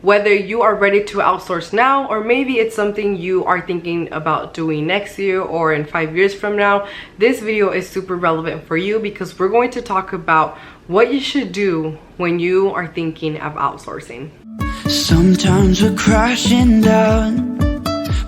Whether you are ready to outsource now, or maybe it's something you are thinking about doing next year or in 5 years from now, this video is super relevant for you because we're going to talk about what you should do when you are thinking of outsourcing. Sometimes we're crashing down,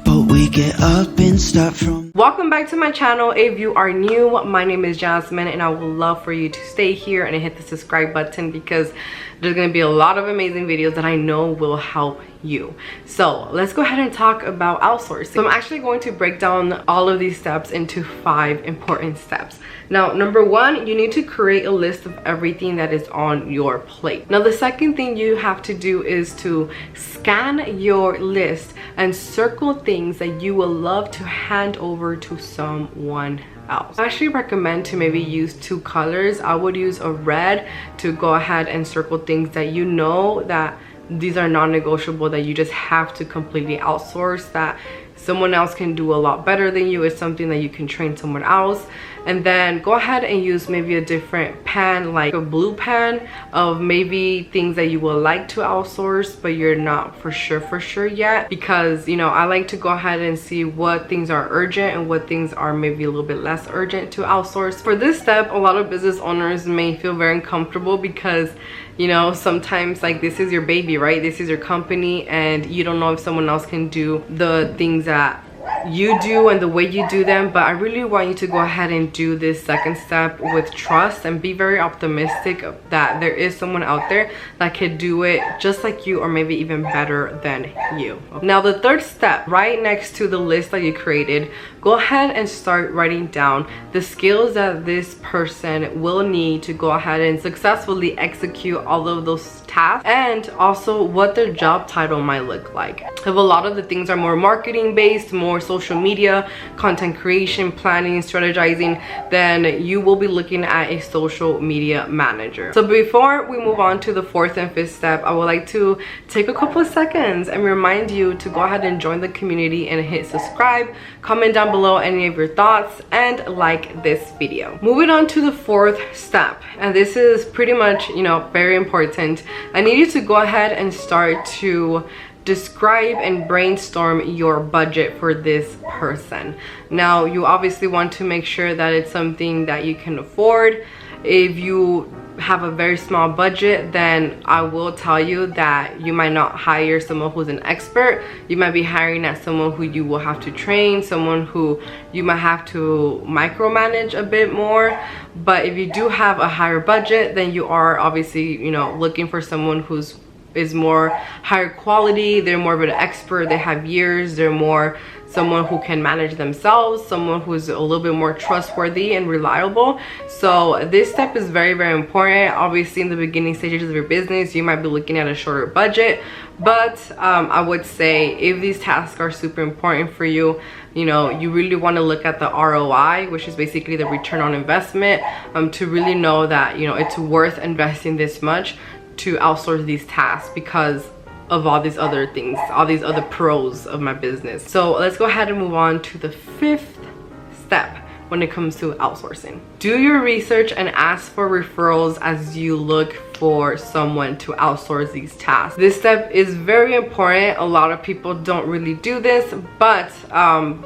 but we get up and start from. Welcome back to my channel. If you are new, my name is Jasmine and I would love for you to stay here and hit the subscribe button because there's going to be a lot of amazing videos that I know will help you. So let's go ahead and talk about outsourcing. So I'm actually going to break down all of these steps into 5 important steps. Now, number 1, you need to create a list of everything that is on your plate. Now, the second thing you have to do is to scan your list and circle things that you will love to hand over to someone else. I actually recommend to maybe use 2 colors. I would use a red to go ahead and circle things that you know that these are non-negotiable, that you just have to completely outsource, that someone else can do a lot better than you. It's something that you can train someone else. And then go ahead and use maybe a different pen, like a blue pen of maybe things that you will like to outsource but you're not for sure yet, because you know, I like to go ahead and see what things are urgent and what things are maybe a little bit less urgent to outsource. For this step, a lot of business owners may feel very uncomfortable because you know, sometimes like this is your baby, right? This is your company and you don't know if someone else can do the things that you do and the way you do them. But I really want you to go ahead and do this second step with trust and be very optimistic that there is someone out there that can do it just like you or maybe even better than you. Now, the third step, right next to the list that you created, go ahead and start writing down the skills that this person will need to go ahead and successfully execute all of those tasks, and also what their job title might look like. If a lot of the things are more marketing based, more social media, content creation, planning, strategizing, then you will be looking at a social media manager. So before we move on to the 4th and 5th step, I would like to take a couple of seconds and remind you to go ahead and join the community and hit subscribe, comment down below any of your thoughts, and like this video. Moving on to the 4th step, and this is pretty much, you know, very important. I need you to go ahead and start to describe and brainstorm your budget for this person. Now, you obviously want to make sure that it's something that you can afford. If you have a very small budget, then I will tell you that you might not hire someone who's an expert. You might be hiring at someone who you will have to train, someone who you might have to micromanage a bit more. But if you do have a higher budget, then you are obviously, you know, looking for someone who's is more higher quality. They're more of an expert, they have years, they're more someone who can manage themselves, someone who's a little bit more trustworthy and reliable. So this step is very important. Obviously, in the beginning stages of your business, you might be looking at a shorter budget, but I would say if these tasks are super important for you, you know, you really want to look at the ROI, which is basically the return on investment, to really know that, you know, it's worth investing this much to outsource these tasks because of all these other things, all these other pros of my business. So let's go ahead and move on to the 5th step when it comes to outsourcing. Do your research and ask for referrals as you look for someone to outsource these tasks. This step is very important. A lot of people don't really do this, but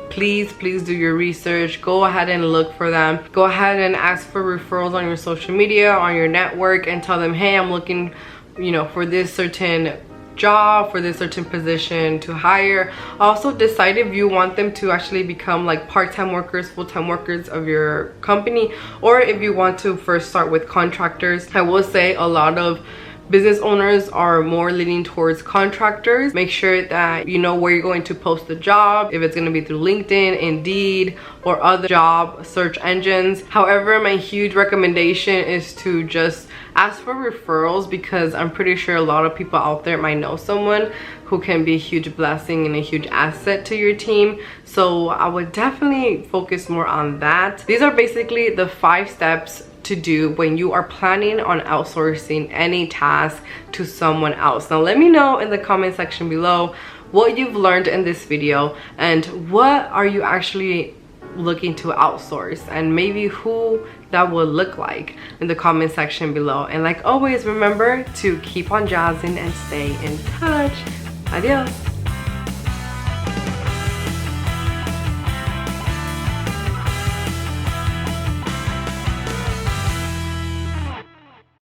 please do your research. Go ahead and look for them. Go ahead and ask for referrals on your social media, on your network, and tell them, hey, I'm looking, you know, for this certain job, for this certain position to hire. Also decide if you want them to actually become like part-time workers, full-time workers of your company, or if you want to first start with contractors. I will say a lot of business owners are more leaning towards contractors. Make sure that you know where you're going to post the job, if it's going to be through LinkedIn, Indeed, or other job search engines. However, my huge recommendation is to just ask for referrals, because I'm pretty sure a lot of people out there might know someone who can be a huge blessing and a huge asset to your team. So I would definitely focus more on that. These are basically the 5 steps to do when you are planning on outsourcing any task to someone else. Now let me know in the comment section below what you've learned in this video and what are you actually looking to outsource, and maybe who that would look like in the comment section below. And like always, remember to keep on jazzing and stay in touch. Adios.